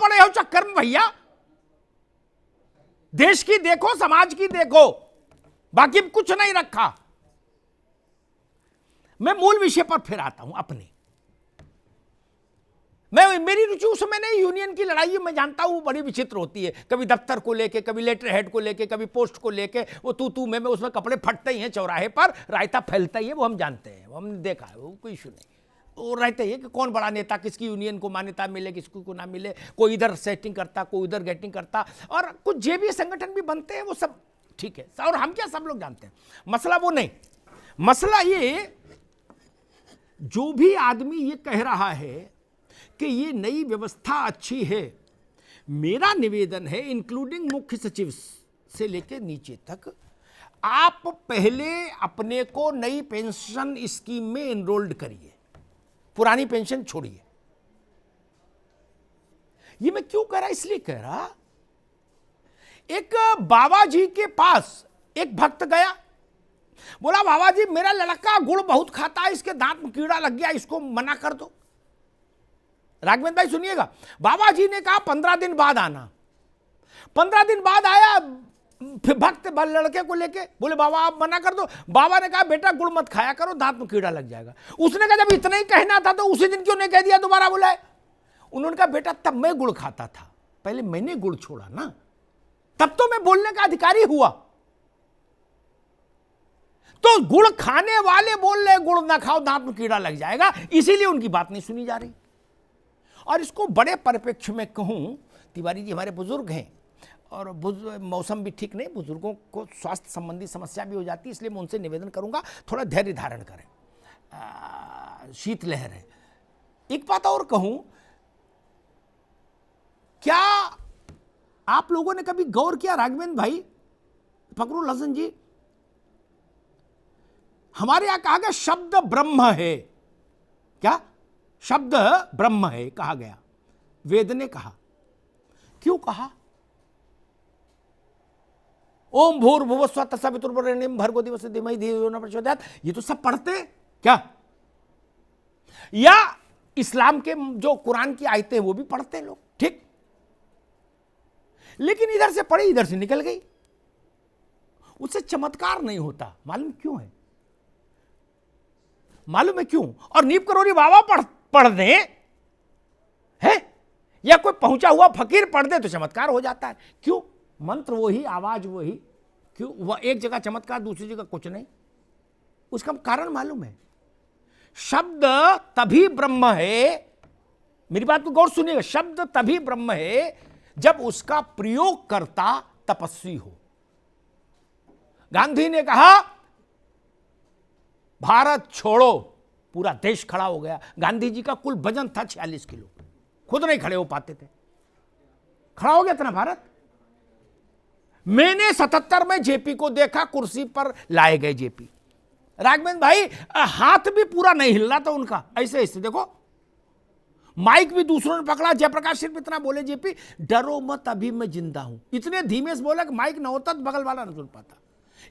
पड़े हो चक्कर में भैया? देश की देखो, समाज की देखो, बाकी कुछ नहीं रखा। मैं मूल विषय पर फिर आता हूं अपने। मेरी रुचि उस समय नहीं, यूनियन की लड़ाई मैं जानता हूं बड़ी विचित्र होती है, कभी दफ्तर को लेके, कभी लेटर हेड को लेके, कभी पोस्ट को लेके, वो तू मैं उसमें कपड़े फटते ही हैं, चौराहे पर रायता फैलता ही है, वो हम जानते हैं, वो हमने देखा है, वो कोई इशू नहीं। वो रहते ही कि कौन बड़ा नेता, किसकी यूनियन को मान्यता मिले, किसको को ना मिले, कोई इधर सेटिंग करता, कोई उधर गेटिंग करता, और कुछ जे भी संगठन भी बनते हैं, वो सब ठीक है, और हम क्या सब लोग जानते हैं। मसला वो नहीं, मसला ये, जो भी आदमी ये कह रहा है कि ये नई व्यवस्था अच्छी है, मेरा निवेदन है इंक्लूडिंग मुख्य सचिव से लेकर नीचे तक, आप पहले अपने को नई पेंशन स्कीम में एनरोल्ड करिए, पुरानी पेंशन छोड़िए। ये मैं क्यों कह रहा, इसलिए कह रहा, एक बाबा जी के पास एक भक्त गया, बोला बाबा जी मेरा लड़का गुड़ बहुत खाता है, इसके दांत में कीड़ा लग गया, इसको मना कर दो। राघवेंद्र भाई सुनिएगा, बाबा जी ने कहा 15 दिन बाद आना। 15 दिन बाद आया, फिर भक्त लड़के को लेके, बोले बाबा आप मना कर दो। बाबा ने कहा बेटा गुड़ मत खाया करो, दांत में कीड़ा लग जाएगा। उसने कहा जब इतना ही कहना था तो उसी दिन क्यों नहीं कह दिया दोबारा बुलाए। उन्होंने कहा बेटा तब मैं गुड़ खाता था, पहले मैंने गुड़ छोड़ा ना, तब तो मैं बोलने का अधिकारी हुआ। तो गुड़ खाने वाले बोल रहे गुड़ ना खाओ, दांत में कीड़ा लग जाएगा, इसीलिए उनकी बात नहीं सुनी जा रही। और इसको बड़े परिप्रेक्ष्य में कहूं, तिवारी जी हमारे बुजुर्ग हैं, और मौसम भी ठीक नहीं, बुजुर्गों को स्वास्थ्य संबंधी समस्या भी हो जाती है, इसलिए मैं उनसे निवेदन करूंगा थोड़ा धैर्य धारण करें, शीतलहर है। एक बात और कहूं, क्या आप लोगों ने कभी गौर किया राघवेंद्र भाई, फकरुल हसन जी, हमारे यहां कहा गया शब्द ब्रह्म है, क्या शब्द ब्रह्म है कहा गया, वेद ने कहा, क्यों कहा? ओम भूर्भुवस्सुवः तत्सवितुर्वरेण्यं भर्गो देवस्य धीमहि धियो यो न प्रचोदयात्, ये तो सब पढ़ते क्या? या इस्लाम के जो कुरान की आयतें वो भी पढ़ते लोग, ठीक, लेकिन इधर से पढ़ी इधर से निकल गई, उससे चमत्कार नहीं होता। मालूम क्यों है? मालूम है क्यों? और नीप करोरी बाबा पढ़ दे है, या कोई पहुंचा हुआ फकीर पढ़ दे तो चमत्कार हो जाता है। क्यों? मंत्र वही, आवाज वही, क्यों? वह एक जगह चमत्कार, दूसरी जगह कुछ नहीं। उसका कारण मालूम है, शब्द तभी ब्रह्म है, मेरी बात को गौर सुनिएगा, शब्द तभी ब्रह्म है जब उसका प्रयोग करता तपस्वी हो। गांधी ने कहा भारत छोड़ो, पूरा देश खड़ा हो गया। गांधी जी का कुल वजन था 46 किलो, खुद नहीं खड़े हो पाते थे, खड़ा हो गया था ना भारत। मैंने 77 में जेपी को देखा, कुर्सी पर लाए गए जेपी, राघवेंद्र भाई हाथ भी पूरा नहीं हिल रहा था उनका, ऐसे ऐसे देखो, माइक भी दूसरों ने पकड़ा, जयप्रकाश सिर्फ इतना बोले जेपी डरो मत अभी मैं जिंदा हूं, इतने धीमे से बोला कि माइक न होता तो बगल वाला न सुन पाता।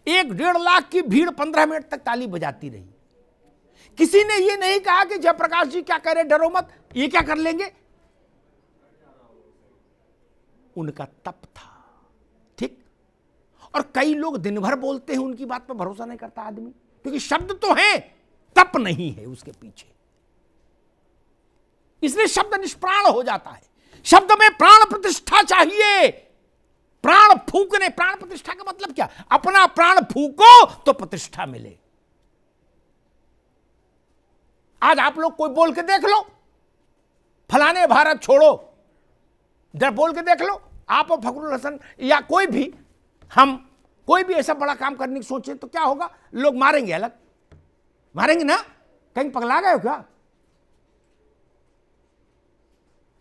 1-1.5 लाख की भीड़ 15 मिनट तक ताली बजाती रही। किसी ने ये नहीं कहा कि जयप्रकाश जी क्या कह रहे, डरो मत, ये क्या कर लेंगे। उनका तप था, ठीक। और कई लोग दिन भर बोलते हैं, उनकी बात पर भरोसा नहीं करता आदमी, क्योंकि शब्द तो है, तप नहीं है उसके पीछे, इसलिए शब्द निष्प्राण हो जाता है। शब्द में प्राण प्रतिष्ठा चाहिए, प्राण फूकने, प्राण प्रतिष्ठा का मतलब क्या? अपना प्राण फूको तो प्रतिष्ठा मिले। आज आप लोग कोई बोल के देख लो, फलाने भारत छोड़ो, जरा बोल के देख लो, आप और फखरुल हसन या कोई भी, हम कोई भी ऐसा बड़ा काम करने की सोचे तो क्या होगा? लोग मारेंगे, अलग मारेंगे ना, कहीं पगला गए हो क्या?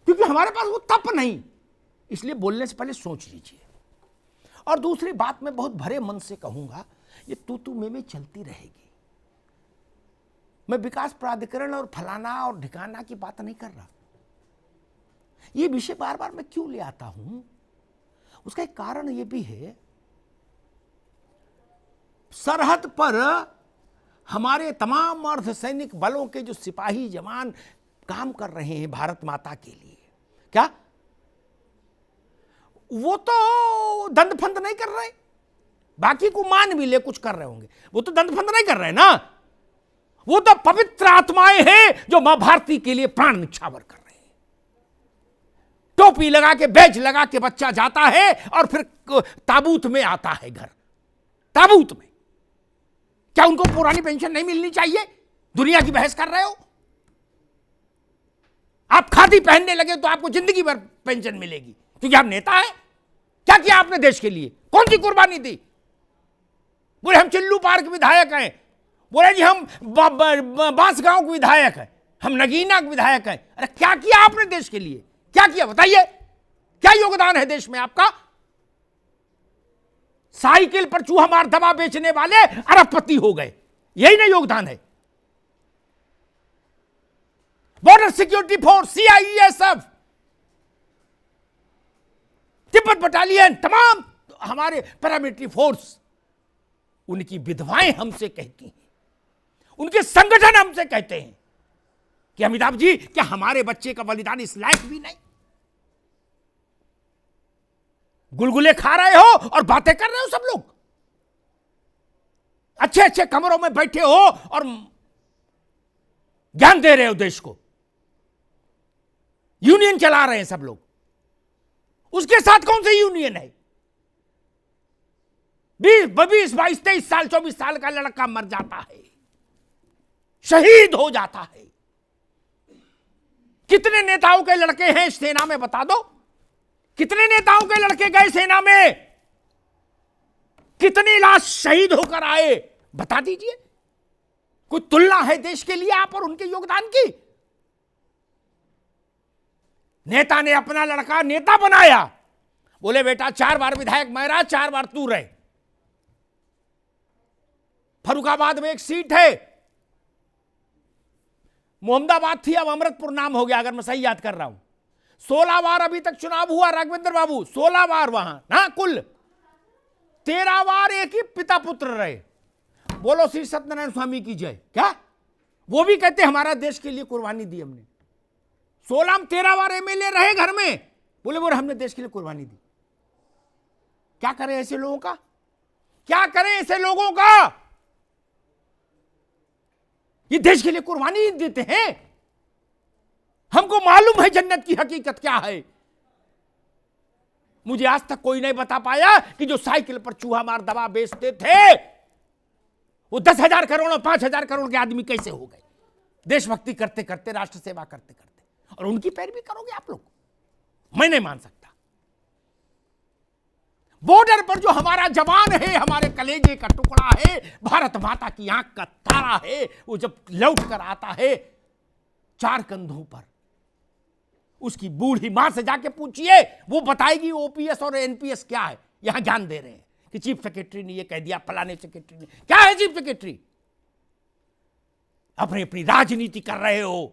क्योंकि हमारे पास वो तप नहीं, इसलिए बोलने से पहले सोच लीजिए। और दूसरी बात मैं बहुत भरे मन से कहूंगा, ये तू में चलती रहेगी। मैं विकास प्राधिकरण और फलाना और ढिकाना की बात नहीं कर रहा। ये विषय बार बार मैं क्यों ले आता हूं, उसका एक कारण ये भी है, सरहद पर हमारे तमाम अर्धसैनिक बलों के जो सिपाही जवान काम कर रहे हैं भारत माता के लिए, क्या वो तो दंड फंद नहीं कर रहे, बाकी को मान भी ले कुछ कर रहे होंगे, वो तो दंड फंद नहीं कर रहे ना, वो तो पवित्र आत्माएं हैं जो मां भारती के लिए प्राण निछावर कर रहे हैं। टोपी लगा के, बैज लगा के बच्चा जाता है और फिर ताबूत में आता है घर, ताबूत में। क्या उनको पुरानी पेंशन नहीं मिलनी चाहिए? दुनिया की बहस कर रहे हो आप। खादी पहनने लगे तो आपको जिंदगी भर पेंशन मिलेगी क्योंकि आप नेता है। क्या किया आपने देश के लिए? कौन सी कुर्बानी दी? बोले हम चिल्लू पार्क विधायक हैं, बोले जी हम बांसगांव के विधायक हैं, हम नगीना के विधायक हैं। अरे क्या किया आपने देश के लिए? क्या किया बताइए? क्या योगदान है देश में आपका? साइकिल पर चूहा मार दवा बेचने वाले अरबपति हो गए, यही ना योगदान है? Border security force, CISF, Tibet battalion, तमाम हमारे पैरामिलिट्री फोर्स, उनकी विधवाएं हमसे कहती हैं, उनके संगठन हमसे कहते हैं कि अमिताभ जी क्या हमारे बच्चे का बलिदान इस लायक भी नहीं? गुलगुले खा रहे हो और बातें कर रहे हो सब लोग, अच्छे अच्छे कमरों में बैठे हो और ज्ञान दे रहे हो देश को, यूनियन चला रहे हैं सब लोग। उसके साथ कौन सी यूनियन है? 20, 22, 23 साल 24 साल का लड़का मर जाता है, शहीद हो जाता है। कितने नेताओं के लड़के हैं सेना में बता दो? कितने नेताओं के लड़के गए सेना में? कितनी लाश शहीद होकर आए बता दीजिए। कोई तुलना है देश के लिए आप और उनके योगदान की? नेता ने अपना लड़का नेता बनाया, बोले बेटा 4 बार विधायक मैं रहा, 4 बार तू रहे। फर्रुखाबाद में एक सीट है, मोहम्मदाबाद थी, अब अमृतपुर नाम हो गया अगर मैं सही याद कर रहा हूं। 16 बार अभी तक चुनाव हुआ राघवेंद्र बाबू, 16 बार वहां ना, कुल 13 बार एक ही पिता पुत्र रहे। बोलो श्री सत्यनारायण स्वामी की जय। क्या वो भी कहते हमारा देश के लिए कुर्बानी दी हमने? 16 में 13 बार एमएलए रहे घर में, बोले हमने देश के लिए कुर्बानी दी। क्या करें ऐसे लोगों का? क्या करें ऐसे लोगों का? ये देश के लिए कुर्बानी देते हैं। हमको मालूम है जन्नत की हकीकत क्या है। मुझे आज तक कोई नहीं बता पाया कि जो साइकिल पर चूहा मार दवा बेचते थे वो 10,000 करोड़ और 5,000 करोड़ के आदमी कैसे हो गए? देशभक्ति करते करते, राष्ट्र सेवा करते करते, और उनकी पैरवी करोगे आप लोग? मैं नहीं मान सकता। बॉर्डर पर जो हमारा जवान है, हमारे कलेजे का टुकड़ा है, भारत माता की आंख का तारा है, वो जब लौट कर आता है 4 कंधों पर, उसकी बूढ़ी मां से जाके पूछिए, वो बताएगी ओपीएस और एनपीएस क्या है। यहां ज्ञान दे रहे हैं कि चीफ सेक्रेटरी ने ये कह दिया, फलाने सेक्रेटरी ने। क्या है चीफ सेक्रेटरी? अपनी अपनी राजनीति कर रहे हो,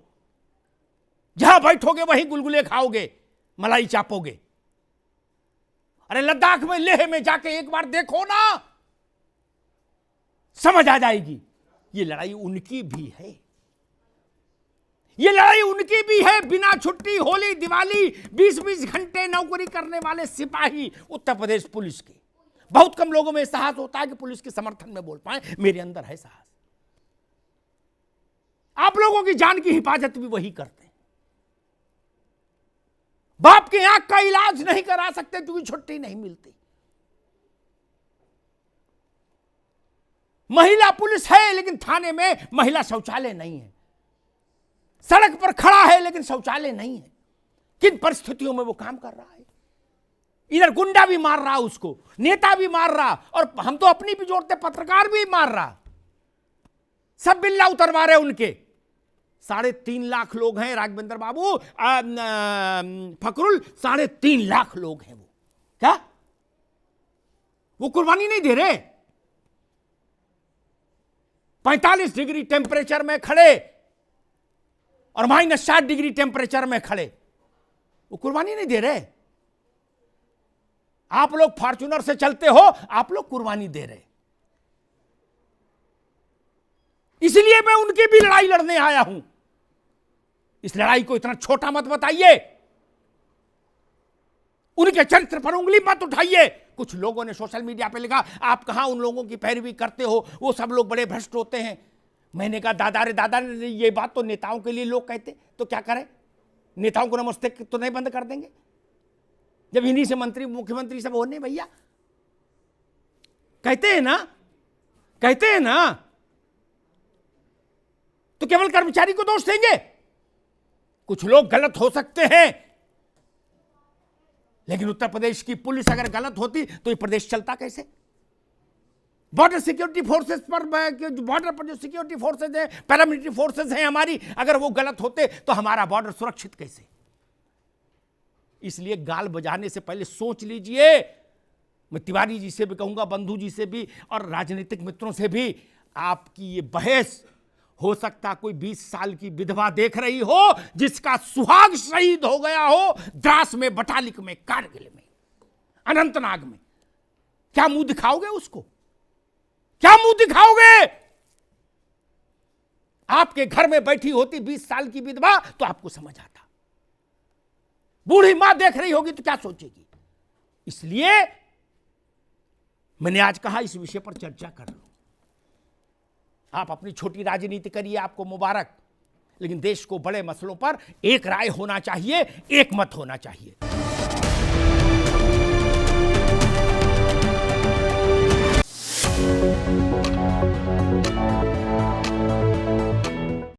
जहां बैठोगे वहीं गुलगुले खाओगे, मलाई चापोगे। अरे लद्दाख में, लेह में जाके एक बार देखो ना, समझ आ जाएगी। ये लड़ाई उनकी भी है, ये लड़ाई उनकी भी है। बिना छुट्टी, होली दिवाली 20-20 घंटे नौकरी करने वाले सिपाही उत्तर प्रदेश पुलिस के। बहुत कम लोगों में साहस होता है कि पुलिस के समर्थन में बोल पाए, मेरे अंदर है साहस। आप लोगों की जान की हिफाजत भी वही करते हैं। बाप की आंख का इलाज नहीं करा सकते क्योंकि छुट्टी नहीं मिलती। महिला पुलिस है लेकिन थाने में महिला शौचालय नहीं है। सड़क पर खड़ा है लेकिन शौचालय नहीं है। किन परिस्थितियों में वो काम कर रहा है? इधर गुंडा भी मार रहा, उसको नेता भी मार रहा, और हम तो अपनी भी जोड़ते, पत्रकार भी मार रहा। सब बिल्ला उतरवा रहे उनके। 3.5 लाख लोग हैं राघवेंद्र बाबू, फकरुल, 3.5 लाख लोग हैं। वो क्या वो कुर्बानी नहीं दे रहे? 45 डिग्री टेम्परेचर में खड़े और -60 डिग्री टेम्परेचर में खड़े, वो कुर्बानी नहीं दे रहे? आप लोग फॉर्च्यूनर से चलते हो, आप लोग कुर्बानी दे रहे। इसलिए मैं उनकी भी लड़ाई लड़ने आया हूं। इस लड़ाई को इतना छोटा मत बताइए। उनके चरित्र पर उंगली मत उठाइए। कुछ लोगों ने सोशल मीडिया पे लिखा आप कहां उन लोगों की पैरवी करते हो, वो सब लोग बड़े भ्रष्ट होते हैं। मैंने कहा दादा रे दादा, ये बात तो नेताओं के लिए लोग कहते, तो क्या करें? नेताओं को नमस्ते तो नहीं बंद कर देंगे जब इन्हीं से मंत्री मुख्यमंत्री सब होने? भैया कहते हैं ना, कहते हैं ना, तो केवल कर्मचारी को दोष देंगे? कुछ लोग गलत हो सकते हैं, लेकिन उत्तर प्रदेश की पुलिस अगर गलत होती तो ये प्रदेश चलता कैसे? बॉर्डर सिक्योरिटी फोर्सेस पर, बॉर्डर पर जो सिक्योरिटी फोर्सेस हैं, पैरामिलिट्री फोर्सेस हैं हमारी, अगर वो गलत होते तो हमारा बॉर्डर सुरक्षित कैसे? इसलिए गाल बजाने से पहले सोच लीजिए। मैं तिवारी जी से भी कहूंगा, बंधु जी से भी और राजनीतिक मित्रों से भी, आपकी ये बहस, हो सकता कोई 20 साल की विधवा देख रही हो जिसका सुहाग शहीद हो गया हो द्रास में, बटालिक में, कारगिल में, अनंतनाग में, क्या मुंह दिखाओगे उसको? क्या मुंह दिखाओगे? आपके घर में बैठी होती 20 साल की विधवा तो आपको समझ आता। बूढ़ी मां देख रही होगी तो क्या सोचेगी? इसलिए मैंने आज कहा इस विषय पर चर्चा कर लो। आप अपनी छोटी राजनीति करिए, आपको मुबारक, लेकिन देश को बड़े मसलों पर एक राय होना चाहिए, एक मत होना चाहिए।